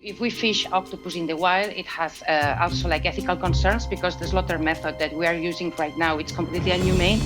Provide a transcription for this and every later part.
If we fish octopus in the wild, it has also like ethical concerns because the slaughter method that we are using right now, it's completely inhumane.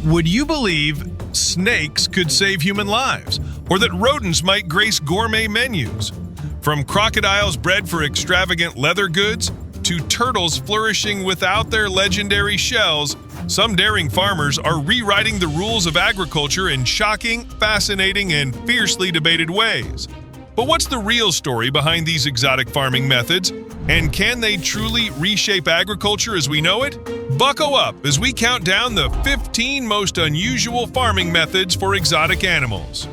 Would you believe snakes could save human lives, or that rodents might grace gourmet menus? From crocodiles bred for extravagant leather goods to turtles flourishing without their legendary shells, some daring farmers are rewriting the rules of agriculture in shocking, fascinating, and fiercely debated ways. But what's the real story behind these exotic farming methods? And can they truly reshape agriculture as we know it? Buckle up as we count down the 15 most unusual farming methods for exotic animals.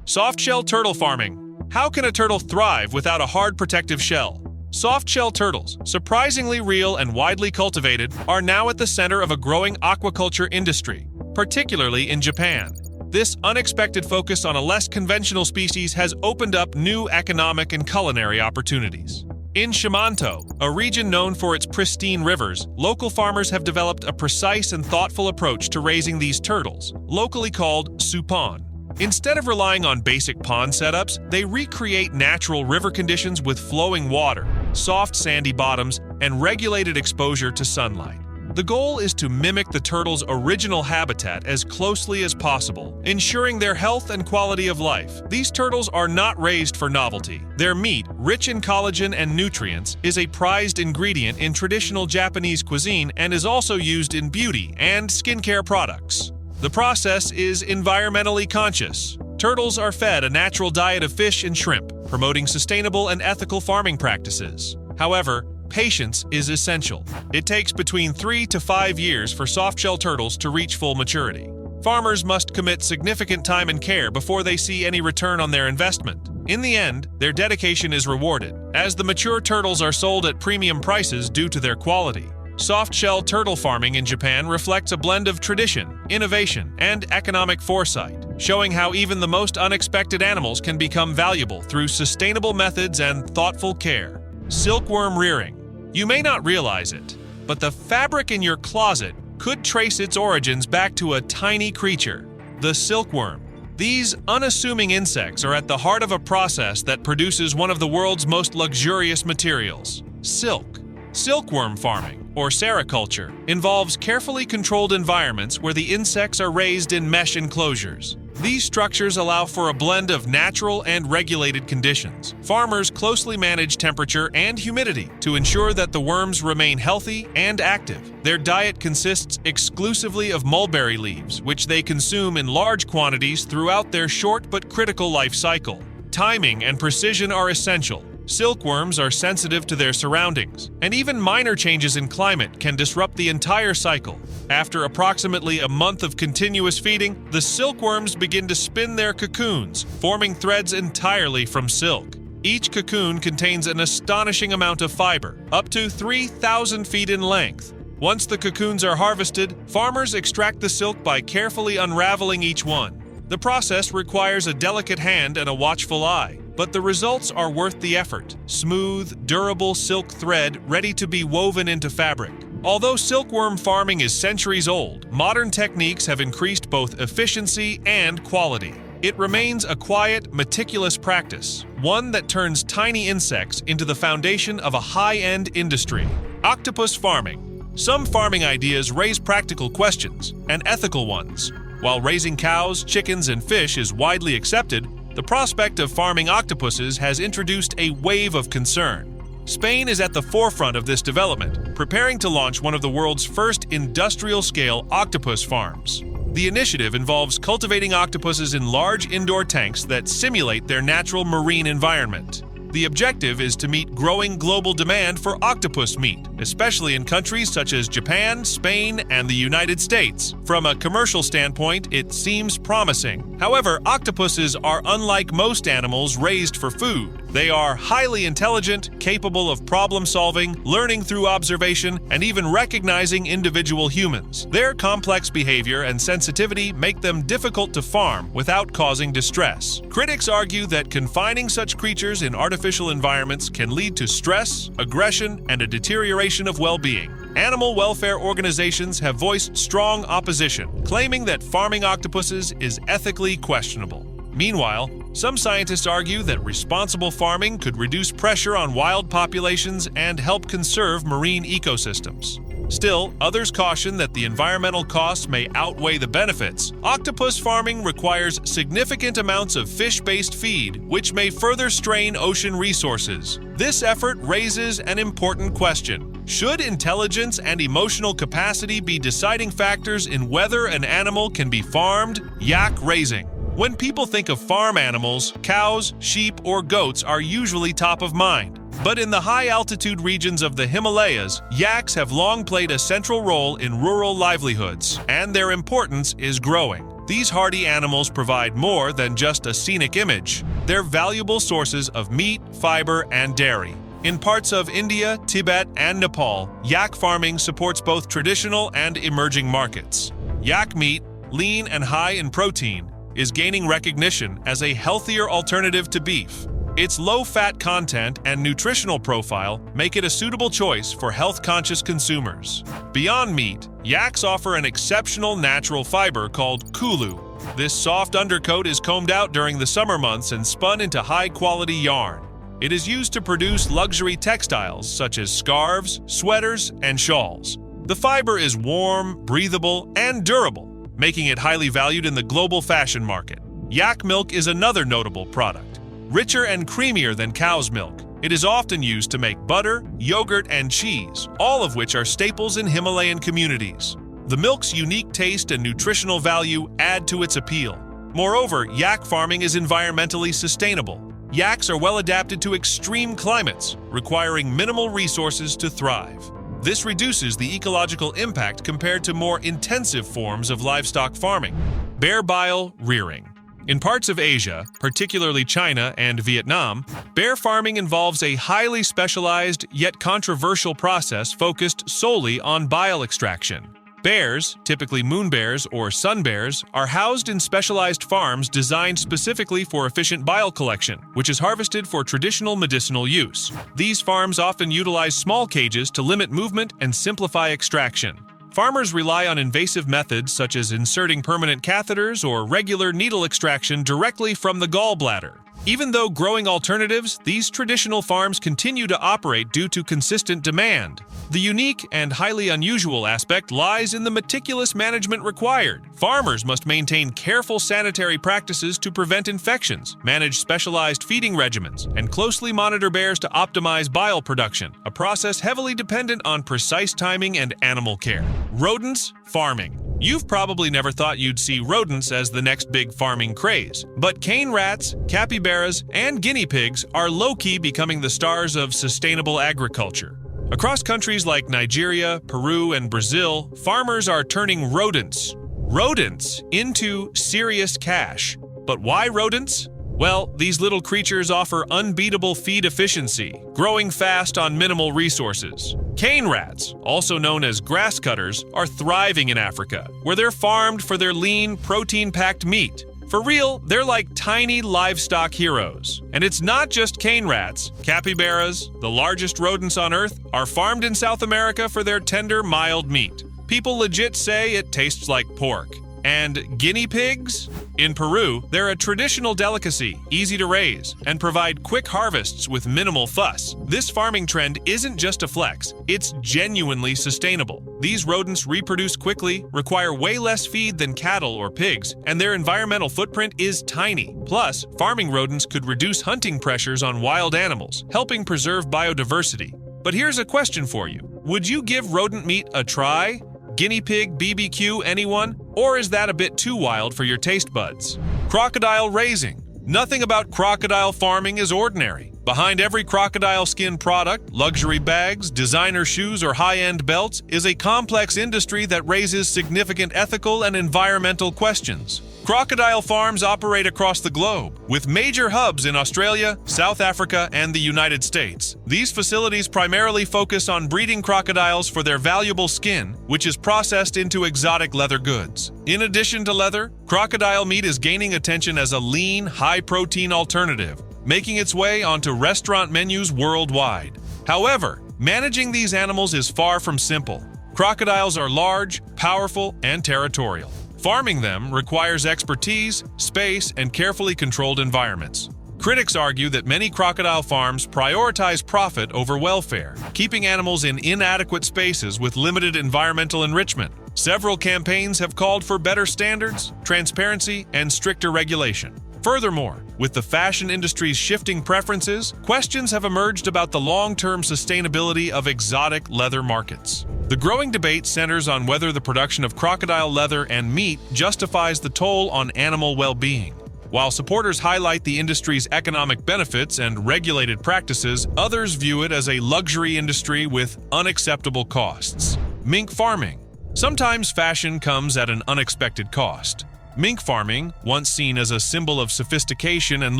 Softshell turtle farming. How can a turtle thrive without a hard protective shell? Softshell turtles, surprisingly real and widely cultivated, are now at the center of a growing aquaculture industry, particularly in Japan. This unexpected focus on a less conventional species has opened up new economic and culinary opportunities. In Shimanto, a region known for its pristine rivers, local farmers have developed a precise and thoughtful approach to raising these turtles, locally called suppon. Instead of relying on basic pond setups, they recreate natural river conditions with flowing water, soft sandy bottoms, and regulated exposure to sunlight. The goal is to mimic the turtles' original habitat as closely as possible, ensuring their health and quality of life. These turtles are not raised for novelty. Their meat, rich in collagen and nutrients, is a prized ingredient in traditional Japanese cuisine and is also used in beauty and skincare products. The process is environmentally conscious. Turtles are fed a natural diet of fish and shrimp, promoting sustainable and ethical farming practices. However, patience is essential. It takes between 3 to 5 years for softshell turtles to reach full maturity. Farmers must commit significant time and care before they see any return on their investment. In the end, their dedication is rewarded, as the mature turtles are sold at premium prices due to their quality. Softshell turtle farming in Japan reflects a blend of tradition, innovation, and economic foresight, showing how even the most unexpected animals can become valuable through sustainable methods and thoughtful care. Silkworm rearing. You may not realize it, but the fabric in your closet could trace its origins back to a tiny creature, the silkworm. These unassuming insects are at the heart of a process that produces one of the world's most luxurious materials, silk. Silkworm farming, or sericulture, involves carefully controlled environments where the insects are raised in mesh enclosures. These structures allow for a blend of natural and regulated conditions. Farmers closely manage temperature and humidity to ensure that the worms remain healthy and active. Their diet consists exclusively of mulberry leaves, which they consume in large quantities throughout their short but critical life cycle. Timing and precision are essential. Silkworms are sensitive to their surroundings, and even minor changes in climate can disrupt the entire cycle. After approximately a month of continuous feeding, the silkworms begin to spin their cocoons, forming threads entirely from silk. Each cocoon contains an astonishing amount of fiber, up to 3,000 feet in length. Once the cocoons are harvested, farmers extract the silk by carefully unraveling each one. The process requires a delicate hand and a watchful eye, but the results are worth the effort. Smooth, durable silk thread ready to be woven into fabric. Although silkworm farming is centuries old, modern techniques have increased both efficiency and quality. It remains a quiet, meticulous practice, one that turns tiny insects into the foundation of a high-end industry. Octopus farming. Some farming ideas raise practical questions and ethical ones. While raising cows, chickens, and fish is widely accepted, the prospect of farming octopuses has introduced a wave of concern. Spain is at the forefront of this development, preparing to launch one of the world's first industrial-scale octopus farms. The initiative involves cultivating octopuses in large indoor tanks that simulate their natural marine environment. The objective is to meet growing global demand for octopus meat, especially in countries such as Japan, Spain, and the United States. From a commercial standpoint, it seems promising. However, octopuses are unlike most animals raised for food. They are highly intelligent, capable of problem-solving, learning through observation, and even recognizing individual humans. Their complex behavior and sensitivity make them difficult to farm without causing distress. Critics argue that confining such creatures in artificial environments can lead to stress, aggression, and a deterioration of well-being. animal welfare organizations have voiced strong opposition, claiming that farming octopuses is ethically questionable. Meanwhile, some scientists argue that responsible farming could reduce pressure on wild populations and help conserve marine ecosystems. Still, others caution that the environmental costs may outweigh the benefits. Octopus farming requires significant amounts of fish-based feed, which may further strain ocean resources. This effort raises an important question. Should intelligence and emotional capacity be deciding factors in whether an animal can be farmed? Yak raising. When people think of farm animals, cows, sheep, or goats are usually top of mind. But in the high-altitude regions of the Himalayas, yaks have long played a central role in rural livelihoods, and their importance is growing. These hardy animals provide more than just a scenic image. They're valuable sources of meat, fiber, and dairy. In parts of India, Tibet, and Nepal, yak farming supports both traditional and emerging markets. Yak meat, lean and high in protein, is gaining recognition as a healthier alternative to beef. Its low-fat content and nutritional profile make it a suitable choice for health-conscious consumers. Beyond meat, yaks offer an exceptional natural fiber called kulu. This soft undercoat is combed out during the summer months and spun into high-quality yarn. It is used to produce luxury textiles such as scarves, sweaters, and shawls. The fiber is warm, breathable, and durable, making it highly valued in the global fashion market. Yak milk is another notable product. Richer and creamier than cow's milk, it is often used to make butter, yogurt, and cheese, all of which are staples in Himalayan communities. The milk's unique taste and nutritional value add to its appeal. Moreover, yak farming is environmentally sustainable. Yaks are well adapted to extreme climates, requiring minimal resources to thrive. This reduces the ecological impact compared to more intensive forms of livestock farming. Bear bile rearing. In parts of Asia, particularly China and Vietnam, bear farming involves a highly specialized yet controversial process focused solely on bile extraction. Bears, typically moon bears or sun bears, are housed in specialized farms designed specifically for efficient bile collection, which is harvested for traditional medicinal use. These farms often utilize small cages to limit movement and simplify extraction. Farmers rely on invasive methods such as inserting permanent catheters or regular needle extraction directly from the gallbladder. Even though growing alternatives, these traditional farms continue to operate due to consistent demand. The unique and highly unusual aspect lies in the meticulous management required. Farmers must maintain careful sanitary practices to prevent infections, manage specialized feeding regimens, and closely monitor bears to optimize bile production, a process heavily dependent on precise timing and animal care. Rodents farming. You've probably never thought you'd see rodents as the next big farming craze, but cane rats, capybaras, and guinea pigs are low-key becoming the stars of sustainable agriculture. Across countries like Nigeria, Peru, and Brazil, farmers are turning rodents into serious cash. But why rodents? Well, these little creatures offer unbeatable feed efficiency, growing fast on minimal resources. Cane rats, also known as grass cutters, are thriving in Africa, where they're farmed for their lean, protein-packed meat. For real, they're like tiny livestock heroes. And it's not just cane rats. Capybaras, the largest rodents on Earth, are farmed in South America for their tender, mild meat. People legit say it tastes like pork. And guinea pigs? In Peru, they're a traditional delicacy, easy to raise, and provide quick harvests with minimal fuss. This farming trend isn't just a flex, it's genuinely sustainable. These rodents reproduce quickly, require way less feed than cattle or pigs, and their environmental footprint is tiny. Plus, farming rodents could reduce hunting pressures on wild animals, helping preserve biodiversity. But here's a question for you. Would you give rodent meat a try? Guinea pig, BBQ, anyone? Or is that a bit too wild for your taste buds? Crocodile raising. Nothing about crocodile farming is ordinary. Behind every crocodile skin product, luxury bags, designer shoes, or high-end belts, is a complex industry that raises significant ethical and environmental questions. Crocodile farms operate across the globe, with major hubs in Australia, South Africa, and the United States. These facilities primarily focus on breeding crocodiles for their valuable skin, which is processed into exotic leather goods. In addition to leather, crocodile meat is gaining attention as a lean, high-protein alternative, making its way onto restaurant menus worldwide. However, managing these animals is far from simple. Crocodiles are large, powerful, and territorial. Farming them requires expertise, space, and carefully controlled environments. Critics argue that many crocodile farms prioritize profit over welfare, keeping animals in inadequate spaces with limited environmental enrichment. Several campaigns have called for better standards, transparency, and stricter regulation. Furthermore, with the fashion industry's shifting preferences, questions have emerged about the long-term sustainability of exotic leather markets. The growing debate centers on whether the production of crocodile leather and meat justifies the toll on animal well-being. While supporters highlight the industry's economic benefits and regulated practices, others view it as a luxury industry with unacceptable costs. Mink farming. Sometimes fashion comes at an unexpected cost. Mink farming, once seen as a symbol of sophistication and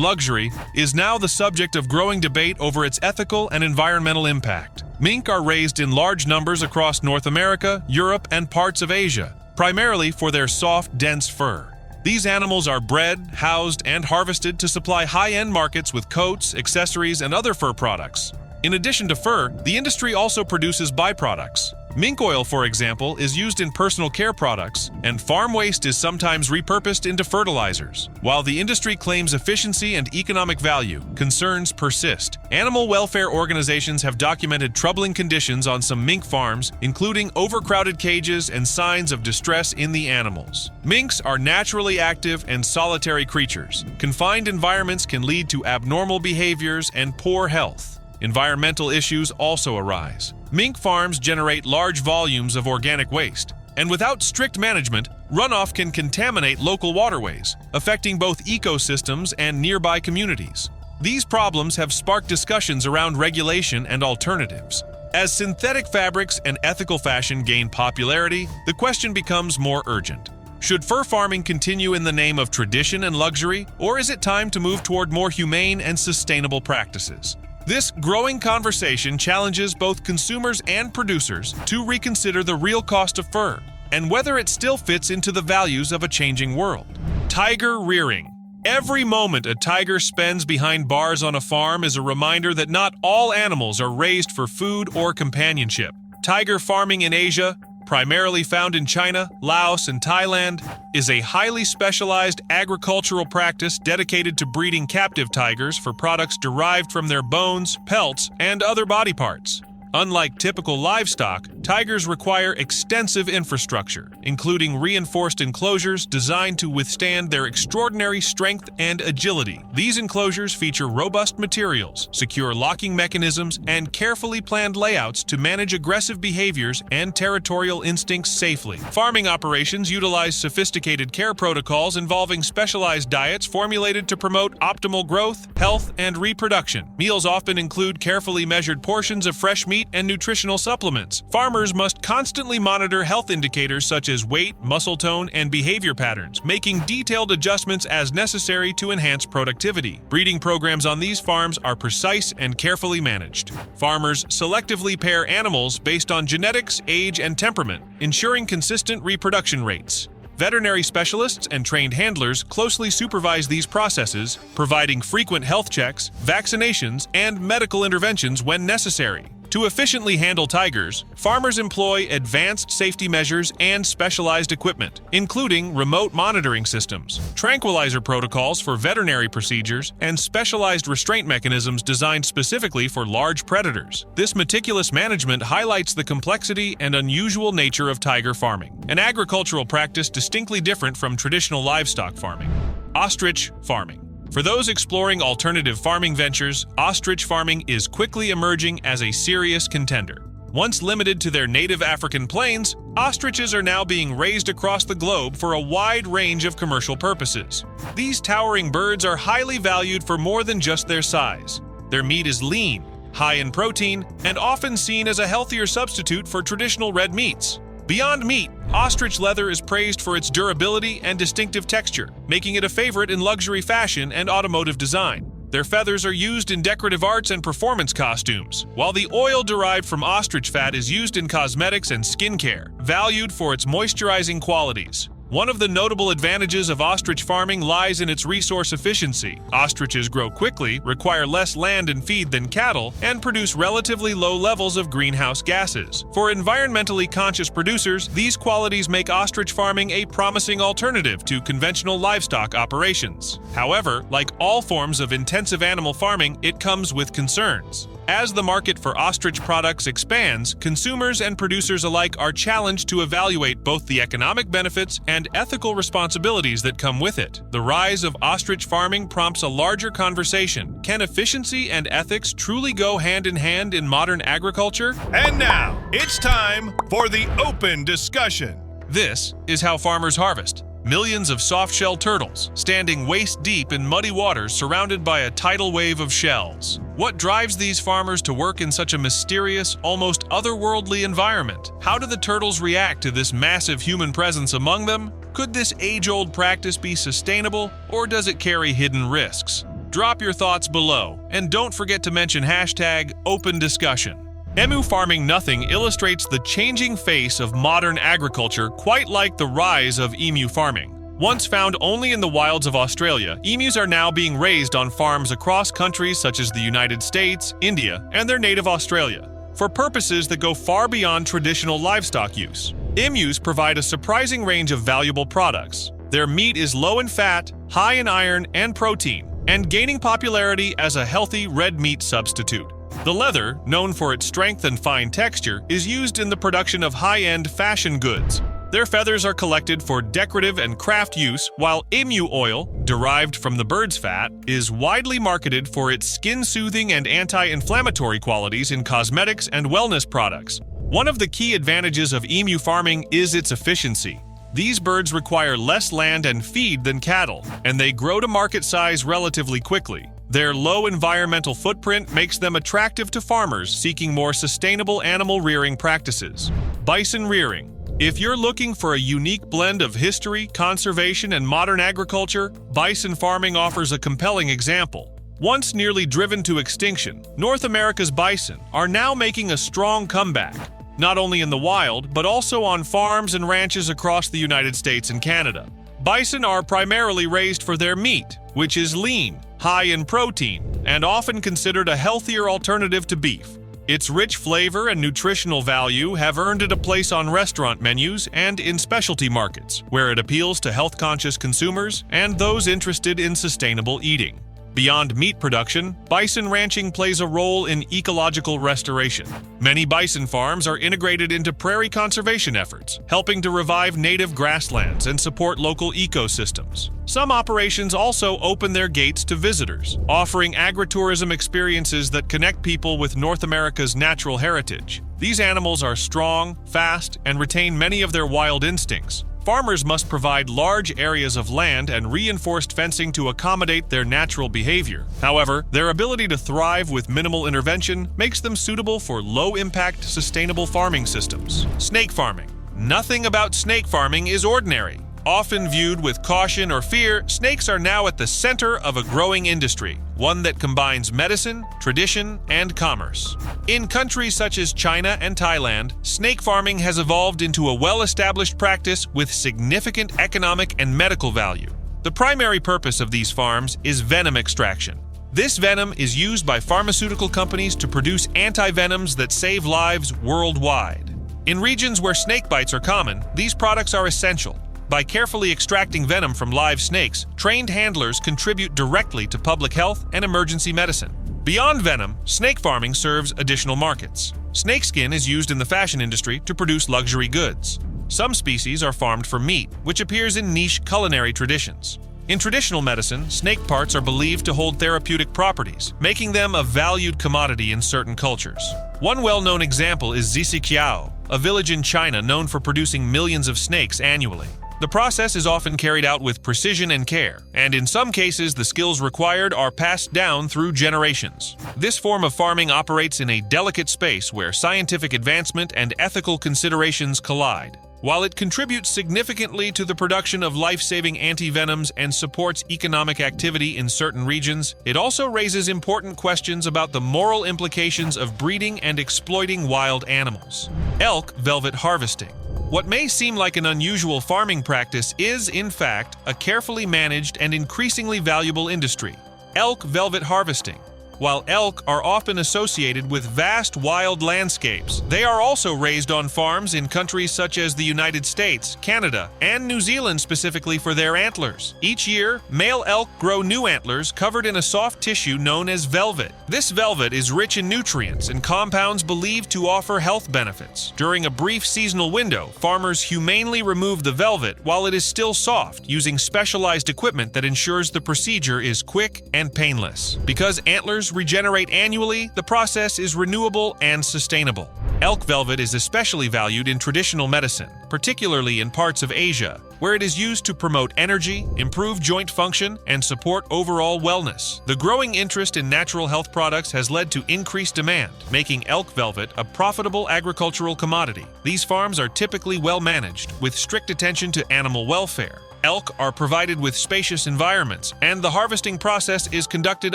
luxury, is now the subject of growing debate over its ethical and environmental impact. Mink are raised in large numbers across North America, Europe, and parts of Asia, primarily for their soft, dense fur. These animals are bred, housed, and harvested to supply high-end markets with coats, accessories, and other fur products. In addition to fur, the industry also produces byproducts. Mink oil, for example, is used in personal care products, and farm waste is sometimes repurposed into fertilizers. While the industry claims efficiency and economic value, concerns persist. Animal welfare organizations have documented troubling conditions on some mink farms, including overcrowded cages and signs of distress in the animals. Minks are naturally active and solitary creatures. Confined environments can lead to abnormal behaviors and poor health. Environmental issues also arise. Mink farms generate large volumes of organic waste, and without strict management, runoff can contaminate local waterways, affecting both ecosystems and nearby communities. These problems have sparked discussions around regulation and alternatives. As synthetic fabrics and ethical fashion gain popularity, the question becomes more urgent. Should fur farming continue in the name of tradition and luxury, or is it time to move toward more humane and sustainable practices? This growing conversation challenges both consumers and producers to reconsider the real cost of fur and whether it still fits into the values of a changing world. Tiger rearing. Every moment a tiger spends behind bars on a farm is a reminder that not all animals are raised for food or companionship. Tiger farming in Asia, primarily found in China, Laos, and Thailand, is a highly specialized agricultural practice dedicated to breeding captive tigers for products derived from their bones, pelts, and other body parts. Unlike typical livestock, tigers require extensive infrastructure, including reinforced enclosures designed to withstand their extraordinary strength and agility. These enclosures feature robust materials, secure locking mechanisms, and carefully planned layouts to manage aggressive behaviors and territorial instincts safely. Farming operations utilize sophisticated care protocols involving specialized diets formulated to promote optimal growth, health, and reproduction. Meals often include carefully measured portions of fresh meat and nutritional supplements. Farmers must constantly monitor health indicators such as weight, muscle tone, and behavior patterns, making detailed adjustments as necessary to enhance productivity. Breeding programs on these farms are precise and carefully managed. Farmers selectively pair animals based on genetics, age, and temperament, ensuring consistent reproduction rates. Veterinary specialists and trained handlers closely supervise these processes, providing frequent health checks, vaccinations, and medical interventions when necessary. To efficiently handle tigers, farmers employ advanced safety measures and specialized equipment, including remote monitoring systems, tranquilizer protocols for veterinary procedures, and specialized restraint mechanisms designed specifically for large predators. This meticulous management highlights the complexity and unusual nature of tiger farming, an agricultural practice distinctly different from traditional livestock farming. Ostrich farming. For those exploring alternative farming ventures, ostrich farming is quickly emerging as a serious contender. Once limited to their native African plains, ostriches are now being raised across the globe for a wide range of commercial purposes. These towering birds are highly valued for more than just their size. Their meat is lean, high in protein, and often seen as a healthier substitute for traditional red meats. Beyond meat, ostrich leather is praised for its durability and distinctive texture, making it a favorite in luxury fashion and automotive design. Their feathers are used in decorative arts and performance costumes, while the oil derived from ostrich fat is used in cosmetics and skincare, valued for its moisturizing qualities. One of the notable advantages of ostrich farming lies in its resource efficiency. Ostriches grow quickly, require less land and feed than cattle, and produce relatively low levels of greenhouse gases. For environmentally conscious producers, these qualities make ostrich farming a promising alternative to conventional livestock operations. However, like all forms of intensive animal farming, it comes with concerns. As the market for ostrich products expands, consumers and producers alike are challenged to evaluate both the economic benefits and ethical responsibilities that come with it. The rise of ostrich farming prompts a larger conversation. Can efficiency and ethics truly go hand in hand in modern agriculture? And now, it's time for the open discussion. This is how farmers harvest. Millions of softshell turtles, standing waist-deep in muddy waters surrounded by a tidal wave of shells. What drives these farmers to work in such a mysterious, almost otherworldly environment? How do the turtles react to this massive human presence among them? Could this age-old practice be sustainable, or does it carry hidden risks? Drop your thoughts below, and don't forget to mention #OpenDiscussion. Emu farming nothing illustrates the changing face of modern agriculture, quite like the rise of emu farming. Once found only in the wilds of Australia, emus are now being raised on farms across countries such as the United States, India, and their native Australia, for purposes that go far beyond traditional livestock use. Emus provide a surprising range of valuable products. Their meat is low in fat, high in iron and protein, and gaining popularity as a healthy red meat substitute. The leather, known for its strength and fine texture, is used in the production of high-end fashion goods. Their feathers are collected for decorative and craft use, while emu oil, derived from the bird's fat, is widely marketed for its skin-soothing and anti-inflammatory qualities in cosmetics and wellness products. One of the key advantages of emu farming is its efficiency. These birds require less land and feed than cattle, and they grow to market size relatively quickly. Their low environmental footprint makes them attractive to farmers seeking more sustainable animal rearing practices. Bison rearing. If you're looking for a unique blend of history, conservation, and modern agriculture, bison farming offers a compelling example. Once nearly driven to extinction, North America's bison are now making a strong comeback, not only in the wild, but also on farms and ranches across the United States and Canada. Bison are primarily raised for their meat, which is lean, high in protein, and often considered a healthier alternative to beef. Its rich flavor and nutritional value have earned it a place on restaurant menus and in specialty markets, where it appeals to health-conscious consumers and those interested in sustainable eating. Beyond meat production, bison ranching plays a role in ecological restoration. Many bison farms are integrated into prairie conservation efforts, helping to revive native grasslands and support local ecosystems. Some operations also open their gates to visitors, offering agritourism experiences that connect people with North America's natural heritage. These animals are strong, fast, and retain many of their wild instincts. Farmers must provide large areas of land and reinforced fencing to accommodate their natural behavior. However, their ability to thrive with minimal intervention makes them suitable for low-impact, sustainable farming systems. Snake farming. Nothing about snake farming is ordinary. Often viewed with caution or fear, snakes are now at the center of a growing industry, one that combines medicine, tradition, and commerce. In countries such as China and Thailand, snake farming has evolved into a well-established practice with significant economic and medical value. The primary purpose of these farms is venom extraction. This venom is used by pharmaceutical companies to produce anti-venoms that save lives worldwide. In regions where snake bites are common, these products are essential. By carefully extracting venom from live snakes, trained handlers contribute directly to public health and emergency medicine. Beyond venom, snake farming serves additional markets. Snakeskin is used in the fashion industry to produce luxury goods. Some species are farmed for meat, which appears in niche culinary traditions. In traditional medicine, snake parts are believed to hold therapeutic properties, making them a valued commodity in certain cultures. One well-known example is Zixiqiao, a village in China known for producing millions of snakes annually. The process is often carried out with precision and care, and in some cases the skills required are passed down through generations. This form of farming operates in a delicate space where scientific advancement and ethical considerations collide. While it contributes significantly to the production of life-saving antivenoms and supports economic activity in certain regions, it also raises important questions about the moral implications of breeding and exploiting wild animals. Elk velvet harvesting. What may seem like an unusual farming practice is, in fact, a carefully managed and increasingly valuable industry: elk velvet harvesting. While elk are often associated with vast wild landscapes, they are also raised on farms in countries such as the United States, Canada, and New Zealand specifically for their antlers. Each year, male elk grow new antlers covered in a soft tissue known as velvet. This velvet is rich in nutrients and compounds believed to offer health benefits. During a brief seasonal window, farmers humanely remove the velvet while it is still soft, using specialized equipment that ensures the procedure is quick and painless. Because antlers regenerate annually, the process is renewable and sustainable. Elk velvet is especially valued in traditional medicine, particularly in parts of Asia, where it is used to promote energy, improve joint function, and support overall wellness. The growing interest in natural health products has led to increased demand, making elk velvet a profitable agricultural commodity. These farms are typically well managed, with strict attention to animal welfare. Elk are provided with spacious environments, and the harvesting process is conducted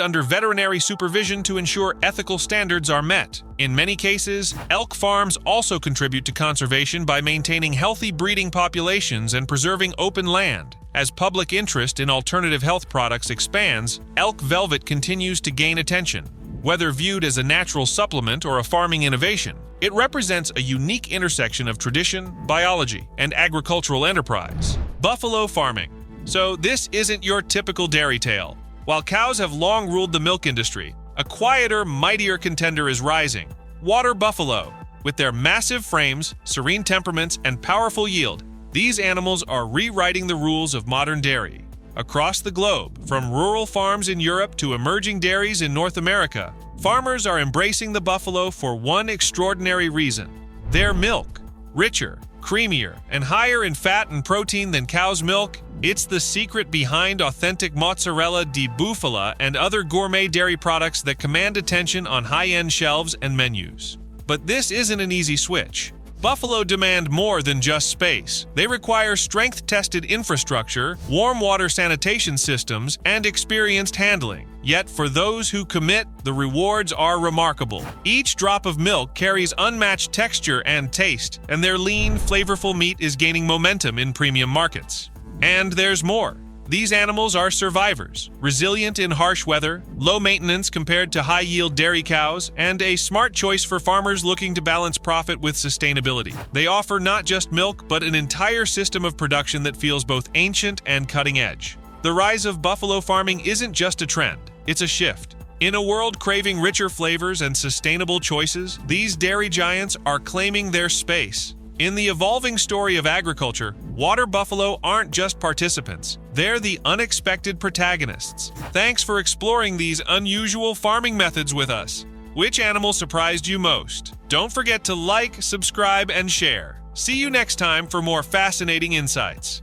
under veterinary supervision to ensure ethical standards are met. In many cases, elk farms also contribute to conservation by maintaining healthy breeding populations and preserving open land. As public interest in alternative health products expands, elk velvet continues to gain attention. Whether viewed as a natural supplement or a farming innovation, it represents a unique intersection of tradition, biology, and agricultural enterprise. Buffalo farming. So this isn't your typical dairy tale. While cows have long ruled the milk industry, a quieter, mightier contender is rising: water buffalo. With their massive frames, serene temperaments, and powerful yield, these animals are rewriting the rules of modern dairy. Across the globe, from rural farms in Europe to emerging dairies in North America, farmers are embracing the buffalo for one extraordinary reason: their milk. Richer, creamier, and higher in fat and protein than cow's milk, it's the secret behind authentic mozzarella di bufala and other gourmet dairy products that command attention on high-end shelves and menus. But this isn't an easy switch. Buffalo demand more than just space. They require strength-tested infrastructure, warm water sanitation systems, and experienced handling. Yet for those who commit, the rewards are remarkable. Each drop of milk carries unmatched texture and taste, and their lean, flavorful meat is gaining momentum in premium markets. And there's more. These animals are survivors, resilient in harsh weather, low maintenance compared to high-yield dairy cows, and a smart choice for farmers looking to balance profit with sustainability. They offer not just milk, but an entire system of production that feels both ancient and cutting-edge. The rise of buffalo farming isn't just a trend, it's a shift. In a world craving richer flavors and sustainable choices, these dairy giants are claiming their space. In the evolving story of agriculture, water buffalo aren't just participants, they're the unexpected protagonists. Thanks for exploring these unusual farming methods with us. Which animal surprised you most? Don't forget to like, subscribe, and share. See you next time for more fascinating insights.